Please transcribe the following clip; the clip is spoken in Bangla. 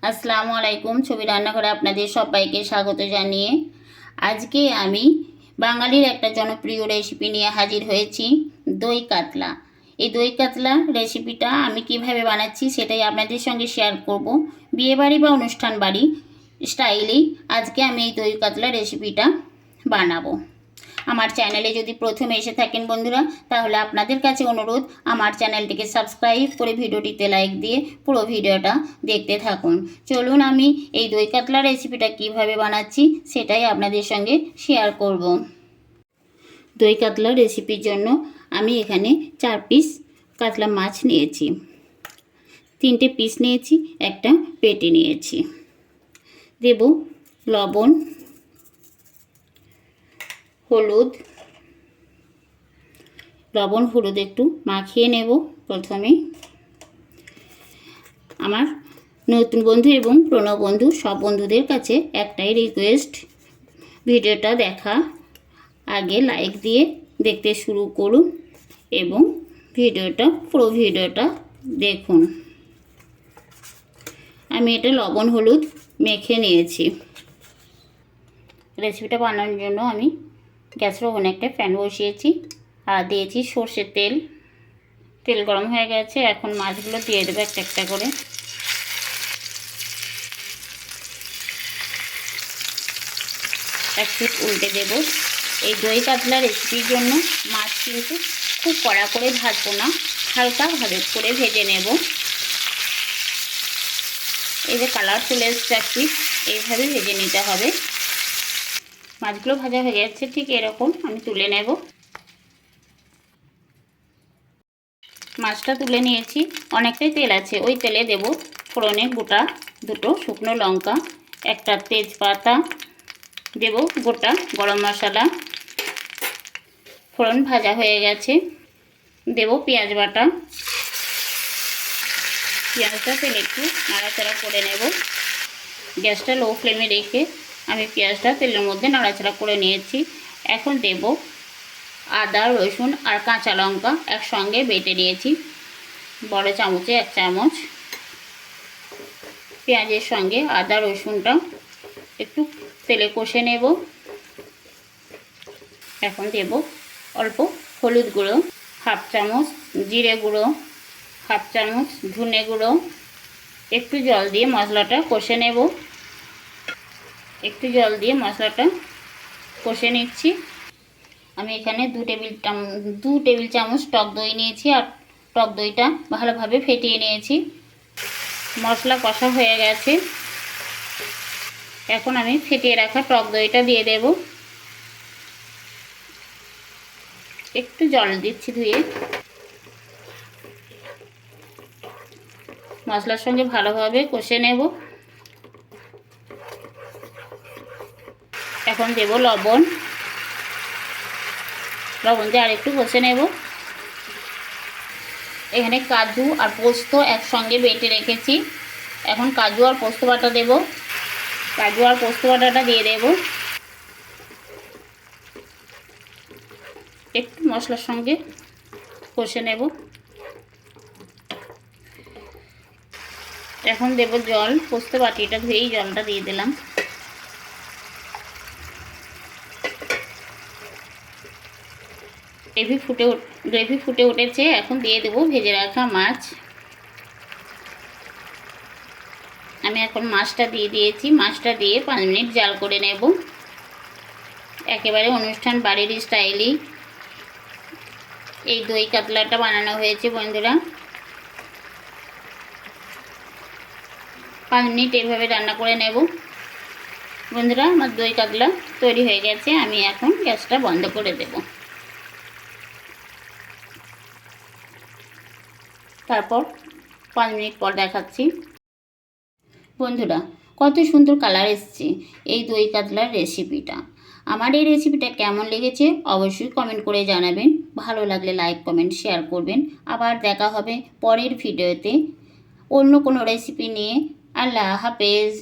আসসালামু আলাইকুম। ছবি রান্নাঘরে আপনাদের সবাইকে স্বাগত জানিয়ে আজকে আমি বাঙালির একটা জনপ্রিয় রেসিপি নিয়ে হাজির হয়েছি, দই কাতলা। এই দই কাতলা রেসিপিটা আমি কিভাবে বানাচ্ছি সেটাই আপনাদের সঙ্গে শেয়ার করব। বিয়েবাড়ি বা অনুষ্ঠান বাড়ি স্টাইলেই আজকে আমি এই দই কাতলা রেসিপিটা বানাবো। আমার চ্যানেলে যদি প্রথমে এসে থাকেন বন্ধুরা, তাহলে আপনাদের কাছে অনুরোধ আমার চ্যানেলটিকে সাবস্ক্রাইব করে ভিডিওটিতে লাইক দিয়ে পুরো ভিডিওটা দেখতে থাকুন। চলুন আমি এই দই কাতলা রেসিপিটা কিভাবে বানাচ্ছি সেটাই আপনাদের সঙ্গে শেয়ার করব। দই কাতলা রেসিপির জন্য আমি এখানে 4 পিস কাতলা মাছ নিয়েছি, 3টে পিস নিয়েছি, একটা পেটি নিয়েছি। দেব লবণ, হলুদ, লবণ হলুদ একটু মাখিয়ে নেব। প্রথমে আমার নতুন বন্ধু এবং পুরনো বন্ধু সব বন্ধুদের কাছে একটাই রিকোয়েস্ট, ভিডিওটা দেখা আগে লাইক দিয়ে দেখতে শুরু করুন এবং পুরো ভিডিওটা দেখুন। আমি এটা লবণ হলুদ মেখে নিয়েছি। রেসিপিটা বানানোর জন্য আমি গ্যাসের ওভেনে একটা প্যান বসিয়েছি আর দিয়েছি সর্ষের তেল। তেল গরম হয়ে গেছে, এখন মাছগুলো দিয়ে দেবো একটা একটা করে। এক পিঠ উল্টে দেব। এই দই কাতলা রেসিপির জন্য মাছ কিন্তু খুব কড়া করে ভাজবো না, হালকা ভাবে করে ভেজে নেব। এই যে কালার চলে এসছে এক পিঠ, এইভাবে ভেজে নিতে হবে। মাছগুলো ভাজা হয়ে যাচ্ছে, ঠিক এরকম আমি তুলে নেব। মাছটা তুলে নিয়েছি, অনেকটাই তেল আছে। ওই তেলে দেব ফোড়নে গোটা 2টো শুকনো লঙ্কা, একটা তেজপাতা, দেব গোটা গরম মশলা। ফোড়ন ভাজা হয়ে গেছে, দেব পেঁয়াজ বাটা। পেঁয়াজটা তেলে একটু নাড়াচাড়া করে নেব। গ্যাসটা লো ফ্লেমে রেখে আমি পেঁয়াজটা তেলের মধ্যে নাড়াচাড়া করে নিয়েছি। এখন দেব আদা, রসুন আর কাঁচা লঙ্কা একসঙ্গে বেটে নিয়েছি, বড় চামচে 1 চামচ। পেঁয়াজের সঙ্গে আদা রসুনটা একটু তেলে কষে নেব। এখন দেব অল্প হলুদ গুঁড়ো, 1/2 চামচ জিরে গুঁড়ো, 1/2 চামচ ধনে গুঁড়ো। একটু জল দিয়ে মশলাটা কষে নেব। একটু জল দিয়ে মশলাটা কষে নিচ্ছি। আমি এখানে 2 টেবিল চামচ টক দই নিয়েছি আর টক দইটা ভালোভাবে ফেটিয়ে নিয়েছি। মশলা কষা হয়ে গেছে, এখন আমি ফেটিয়ে রাখা টক দইটা দিয়ে দেব। একটু জল দিচ্ছি ধুয়ে। মশলার সঙ্গে ভালোভাবে কষে নেব। এখন দেব লবণ দিয়ে আরেকটু কষে নেব। এখানে কাজু আর পোস্ত একসঙ্গে বেটে রেখেছি, এখন কাজু আর পোস্ত বাটা দেব। কাজু আর পোস্ত বাটাটা দিয়ে দেব। একটু মশলার সঙ্গে কষে নেব। এখন দেব জল। পোস্ত বাটিটা ধুয়েই জলটা দিয়ে দিলাম। গ্রেভি ফুটে উঠেছে, এখন দিয়ে দেব ভেজে রাখা মাছ। আমি এখন মাছটা দিয়ে দিয়েছি। মাছটা দিয়ে 5 মিনিট জাল করে নেব। একেবারে অনুষ্ঠান বাড়ির স্টাইলেই এই দই কাতলাটা বানানো হয়েছে বন্ধুরা। 5 মিনিট এইভাবে রান্না করে নেব। বন্ধুরা, আমার দই কাতলা তৈরি হয়ে গেছে। আমি এখন গ্যাসটা বন্ধ করে দেব। তারপর 5 মিনিট পর দেখাচ্ছি। বন্ধুরা, কত সুন্দর কালার এসছে এই দই কাতলার রেসিপিটা। আমার এই রেসিপিটা কেমন লেগেছে অবশ্যই কমেন্ট করে জানাবেন। ভালো লাগলে লাইক কমেন্ট শেয়ার করবেন। আবার দেখা হবে পরের ভিডিওতে অন্য কোনো রেসিপি নিয়ে। আল্লাহ হাফেজ।